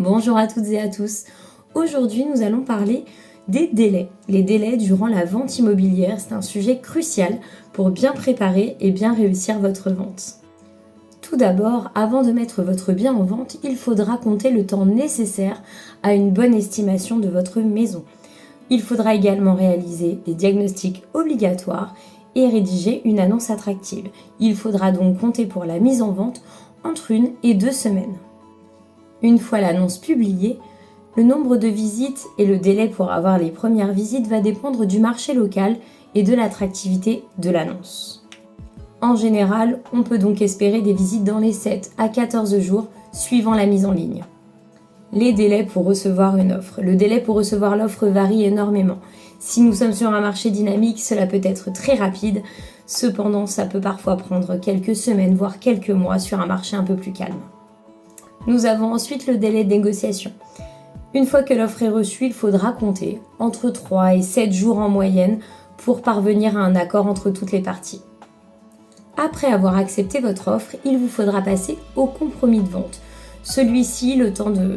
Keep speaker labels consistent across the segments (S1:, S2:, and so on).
S1: Bonjour à toutes et à tous. Aujourd'hui, nous allons parler des délais. Les délais durant la vente immobilière, c'est un sujet crucial pour bien préparer et bien réussir votre vente. Tout d'abord, avant de mettre votre bien en vente, il faudra compter le temps nécessaire à une bonne estimation de votre maison. Il faudra également réaliser des diagnostics obligatoires et rédiger une annonce attractive. Il faudra donc compter pour la mise en vente entre 1 et 2 semaines. Une fois l'annonce publiée, le nombre de visites et le délai pour avoir les premières visites va dépendre du marché local et de l'attractivité de l'annonce. En général, on peut donc espérer des visites dans les 7 à 14 jours suivant la mise en ligne. Les délais pour recevoir une offre. Le délai pour recevoir l'offre varie énormément. Si nous sommes sur un marché dynamique, cela peut être très rapide. Cependant, ça peut parfois prendre quelques semaines, voire quelques mois sur un marché un peu plus calme. Nous avons ensuite le délai de négociation. Une fois que l'offre est reçue, il faudra compter entre 3 et 7 jours en moyenne pour parvenir à un accord entre toutes les parties. Après avoir accepté votre offre, il vous faudra passer au compromis de vente. Celui-ci, le temps de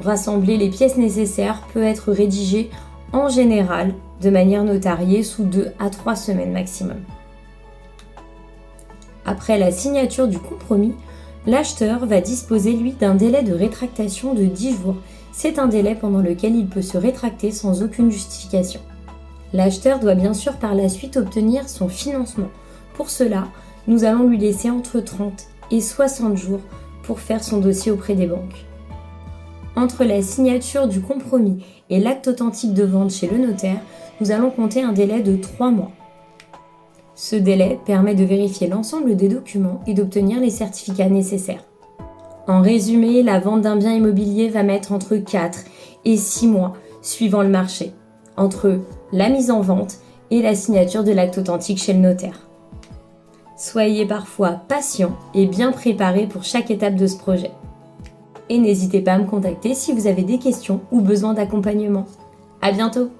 S1: rassembler les pièces nécessaires, peut être rédigé en général de manière notariée sous 2 à 3 semaines maximum. Après la signature du compromis, l'acheteur va disposer, lui, d'un délai de rétractation de 10 jours. C'est un délai pendant lequel il peut se rétracter sans aucune justification. L'acheteur doit bien sûr par la suite obtenir son financement. Pour cela, nous allons lui laisser entre 30 et 60 jours pour faire son dossier auprès des banques. Entre la signature du compromis et l'acte authentique de vente chez le notaire, nous allons compter un délai de 3 mois. Ce délai permet de vérifier l'ensemble des documents et d'obtenir les certificats nécessaires. En résumé, la vente d'un bien immobilier va mettre entre 4 et 6 mois, suivant le marché, entre la mise en vente et la signature de l'acte authentique chez le notaire. Soyez parfois patient et bien préparé pour chaque étape de ce projet. Et n'hésitez pas à me contacter si vous avez des questions ou besoin d'accompagnement. À bientôt!